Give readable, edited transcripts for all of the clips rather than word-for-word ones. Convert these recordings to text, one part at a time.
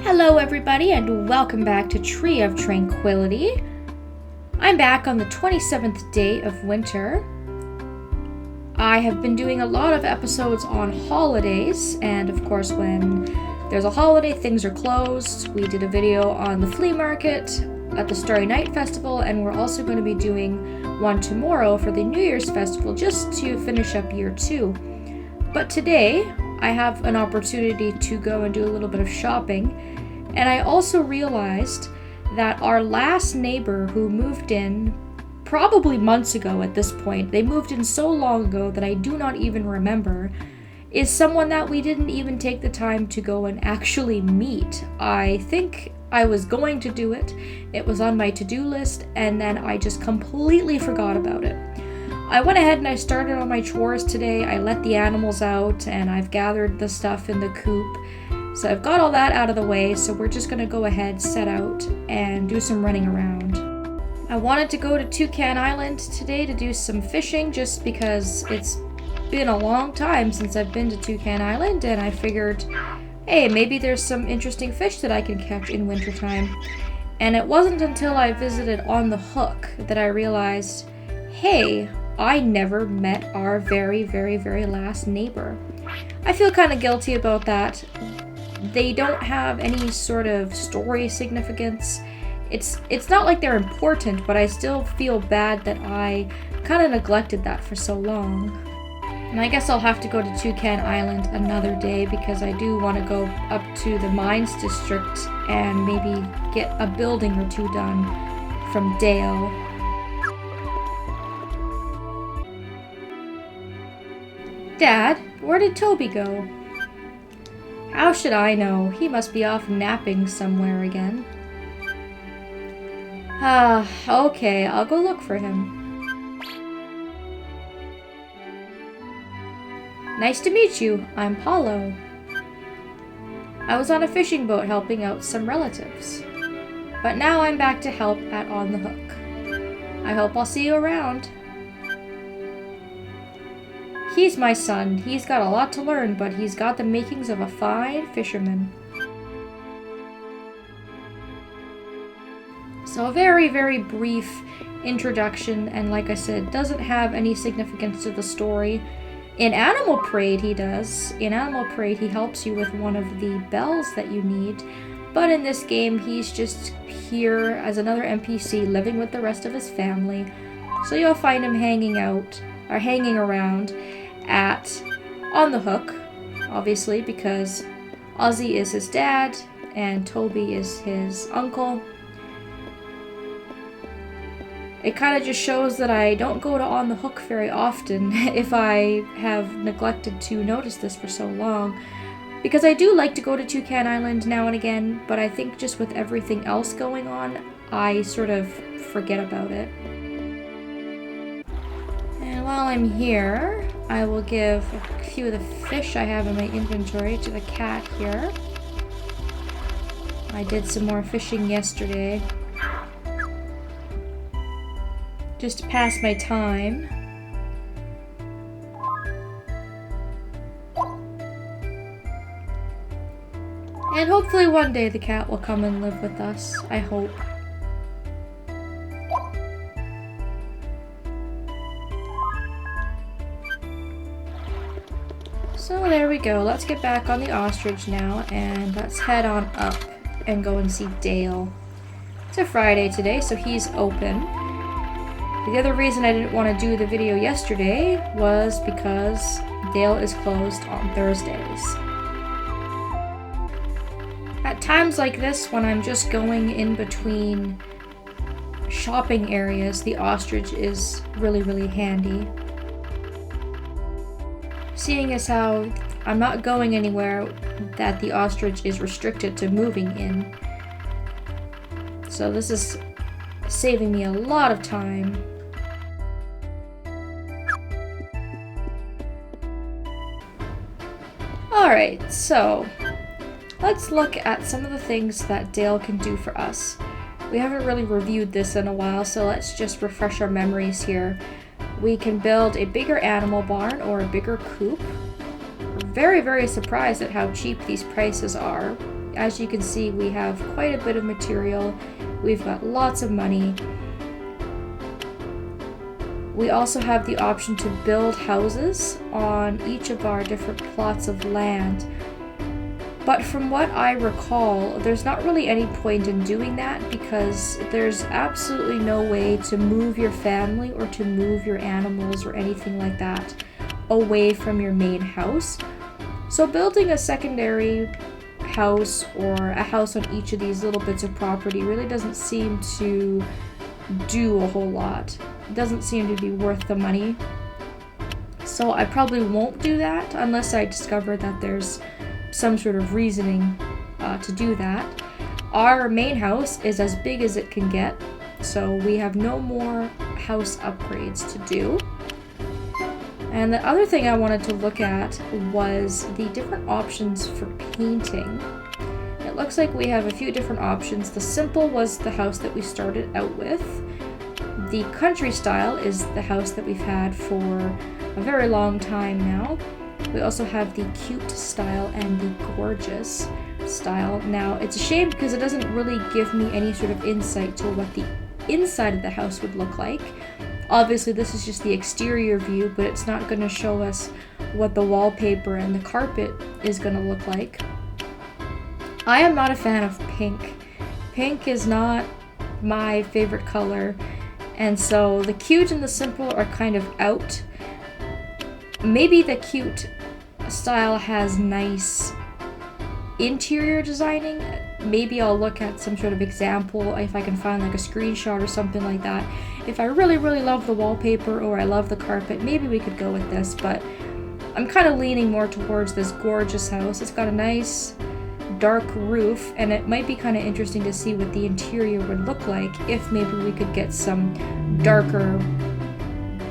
Hello everybody and welcome back to Tree of Tranquility. I'm back on the 27th day of winter. I have been doing a lot of episodes on holidays, and of course when there's a holiday things are closed. We did a video on the flea market at the Starry Night Festival, and we're also going to be doing one tomorrow for the New Year's Festival just to finish up year 2. But today I have an opportunity to go and do a little bit of shopping. And I also realized that our last neighbor who moved in probably months ago at this point, they moved in so long ago that I do not even remember, is someone that we didn't even take the time to go and actually meet. I think I was going to do it. It was on my to-do list, and then I just completely forgot about it. I went ahead and I started on my chores today. I let the animals out and I've gathered the stuff in the coop. So I've got all that out of the way, so we're just going to go ahead, set out, and do some running around. I wanted to go to Toucan Island today to do some fishing just because it's been a long time since I've been to Toucan Island, and I figured, hey, maybe there's some interesting fish that I can catch in wintertime. And it wasn't until I visited On the Hook that I realized, hey, I never met our very, very, very last neighbor. I feel kind of guilty about that. They don't have any sort of story significance. It's not like they're important, but I still feel bad that I kind of neglected that for so long. And I guess I'll have to go to Toucan Island another day because I do want to go up to the Mines District and maybe get a building or two done from Dale. Dad, where did Toby go? How should I know? He must be off napping somewhere again. Okay, I'll go look for him. Nice to meet you. I'm Paulo. I was on a fishing boat helping out some relatives. But now I'm back to help at On the Hook. I hope I'll see you around. He's my son. He's got a lot to learn, but he's got the makings of a fine fisherman. So a very, very brief introduction, and like I said, doesn't have any significance to the story. In Animal Parade he does. In Animal Parade he helps you with one of the bells that you need, but in this game he's just here as another NPC living with the rest of his family. So you'll find him hanging around at On the Hook, obviously, because Ozzy is his dad and Toby is his uncle. It kind of just shows that I don't go to On the Hook very often if I have neglected to notice this for so long, because I do like to go to Toucan Island now and again, but I think just with everything else going on, I sort of forget about it. And while I'm here, I will give a few of the fish I have in my inventory to the cat here. I did some more fishing yesterday, just to pass my time. And hopefully one day the cat will come and live with us, I hope. So there we go. Let's get back on the ostrich now, and let's head on up and go and see Dale. It's a Friday today, so he's open. The other reason I didn't want to do the video yesterday was because Dale is closed on Thursdays. At times like this, when I'm just going in between shopping areas, the ostrich is really, really handy. Seeing as how I'm not going anywhere that the ostrich is restricted to moving in. So this is saving me a lot of time. Alright, so let's look at some of the things that Dale can do for us. We haven't really reviewed this in a while, so let's just refresh our memories here. We can build a bigger animal barn or a bigger coop. Very, very surprised at how cheap these prices are. As you can see, we have quite a bit of material. We've got lots of money. We also have the option to build houses on each of our different plots of land. But from what I recall, there's not really any point in doing that because there's absolutely no way to move your family or to move your animals or anything like that away from your main house. So building a secondary house or a house on each of these little bits of property really doesn't seem to do a whole lot. It doesn't seem to be worth the money. So I probably won't do that unless I discover that there's some sort of reasoning to do that. Our main house is as big as it can get, so we have no more house upgrades to do. And the other thing I wanted to look at was the different options for painting. It looks like we have a few different options. The simple was the house that we started out with. The country style is the house that we've had for a very long time now. We also have the cute style and the gorgeous style. Now, it's a shame because it doesn't really give me any sort of insight to what the inside of the house would look like. Obviously, this is just the exterior view, but it's not going to show us what the wallpaper and the carpet is going to look like. I am not a fan of pink. Pink is not my favorite color, and so the cute and the simple are kind of out. Maybe the cute style has nice interior designing. Maybe I'll look at some sort of example if I can find like a screenshot or something like that. If I really love the wallpaper or I love the carpet, maybe we could go with this, but I'm kind of leaning more towards this gorgeous house. It's got a nice dark roof, and it might be kind of interesting to see what the interior would look like if maybe we could get some darker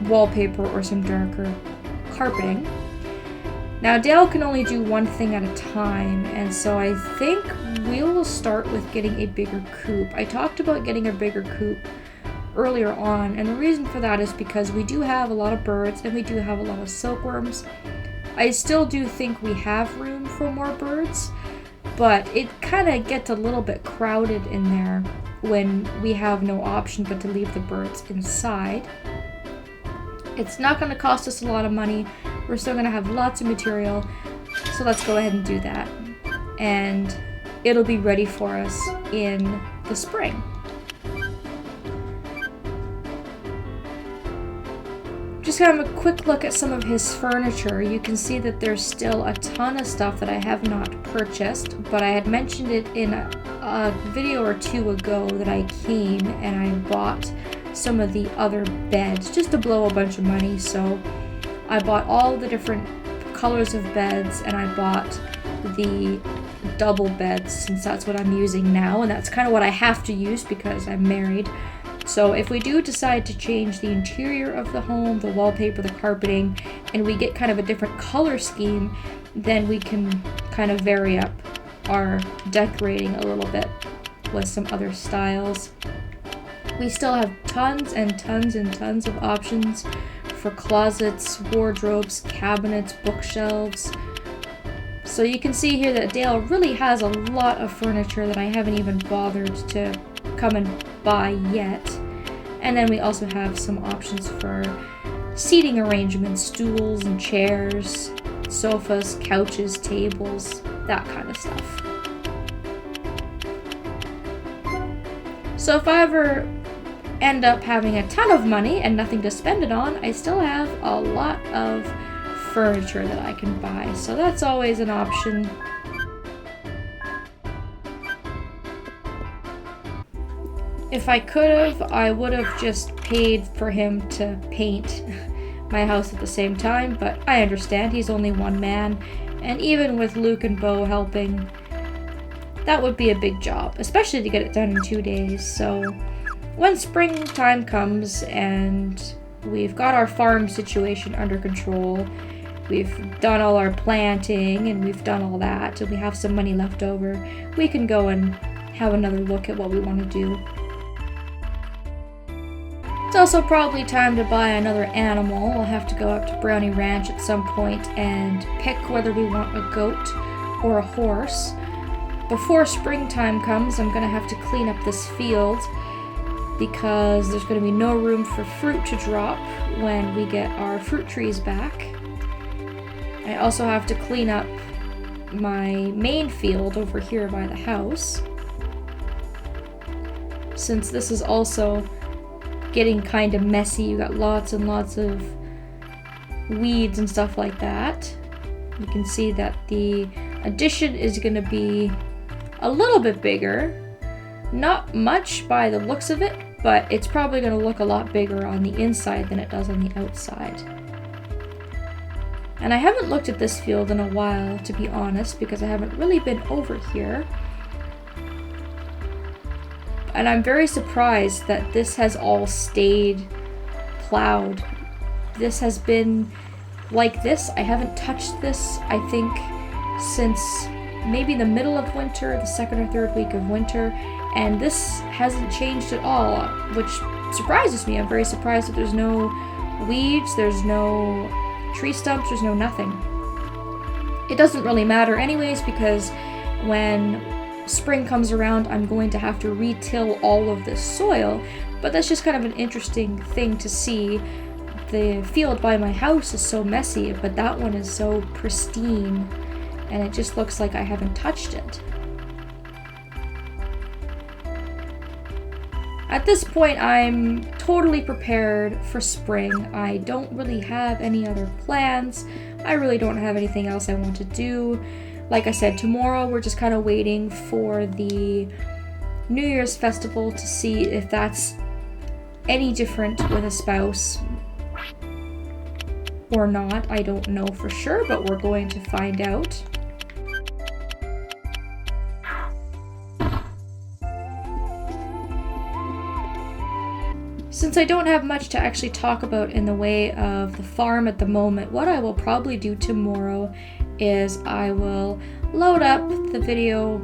wallpaper or some darker carpeting. Now, Dale can only do one thing at a time, and so I think we will start with getting a bigger coop. I talked about getting a bigger coop earlier on, and the reason for that is because we do have a lot of birds and we do have a lot of silkworms. I still do think we have room for more birds, but it kind of gets a little bit crowded in there when we have no option but to leave the birds inside. It's not going to cost us a lot of money. We're still going to have lots of material, so let's go ahead and do that. And it'll be ready for us in the spring. Just kind of a quick look at some of his furniture. You can see that there's still a ton of stuff that I have not purchased, but I had mentioned it in a video or two ago that I came and I bought some of the other beds just to blow a bunch of money. So I bought all the different colors of beds, and I bought the double beds since that's what I'm using now, and that's kind of what I have to use because I'm married. So if we do decide to change the interior of the home, the wallpaper, the carpeting, and we get kind of a different color scheme, then we can kind of vary up our decorating a little bit with some other styles. We still have tons and tons and tons of options for closets, wardrobes, cabinets, bookshelves. So you can see here that Dale really has a lot of furniture that I haven't even bothered to come and buy yet. And then we also have some options for seating arrangements, stools and chairs, sofas, couches, tables, that kind of stuff. So if I ever end up having a ton of money and nothing to spend it on, I still have a lot of furniture that I can buy. So that's always an option. If I could have, I would have just paid for him to paint my house at the same time, but I understand he's only one man, and even with Luke and Bo helping, that would be a big job, especially to get it done in 2 days. So when springtime comes and we've got our farm situation under control, we've done all our planting and we've done all that, and we have some money left over, we can go and have another look at what we want to do. It's also probably time to buy another animal. I'll have to go up to Brownie Ranch at some point and pick whether we want a goat or a horse. before springtime comes, I'm gonna have to clean up this field because there's gonna be no room for fruit to drop when we get our fruit trees back. I also have to clean up my main field over here by the house, since this is also getting kind of messy. You got lots and lots of weeds and stuff like that. You can see that the addition is going to be a little bit bigger. Not much by the looks of it, but it's probably going to look a lot bigger on the inside than it does on the outside. And I haven't looked at this field in a while, to be honest, because I haven't really been over here. And I'm very surprised that this has all stayed plowed. This has been like this. I haven't touched this, I think, since maybe the middle of winter, the second or third week of winter, and this hasn't changed at all, which surprises me. I'm very surprised that there's no weeds, there's no tree stumps, there's no nothing. It doesn't really matter anyways, because when spring comes around, I'm going to have to re-till all of this soil, but that's just kind of an interesting thing to see. The field by my house is so messy, but that one is so pristine, and it just looks like I haven't touched it. At this point, I'm totally prepared for spring. I don't really have any other plans. I really don't have anything else I want to do. Like I said, tomorrow we're just kind of waiting for the New Year's festival to see if that's any different with a spouse or not. I don't know for sure, but we're going to find out. Since I don't have much to actually talk about in the way of the farm at the moment, what I will probably do tomorrow is I will load up the video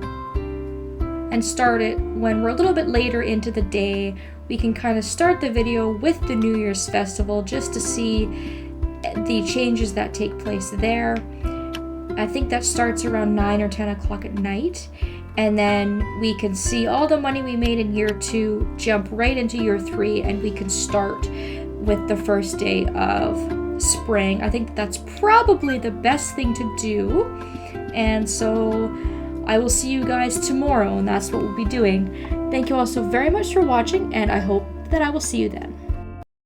and start it when we're a little bit later into the day. We can kind of start the video with the New Year's festival just to see the changes that take place there. I think that starts around 9 or 10 o'clock at night. And then we can see all the money we made in year 2 jump right into year 3, and we can start with the first day of spring. I think that's probably the best thing to do. And so I will see you guys tomorrow, and that's what we'll be doing. Thank you all so very much for watching, and I hope that I will see you then.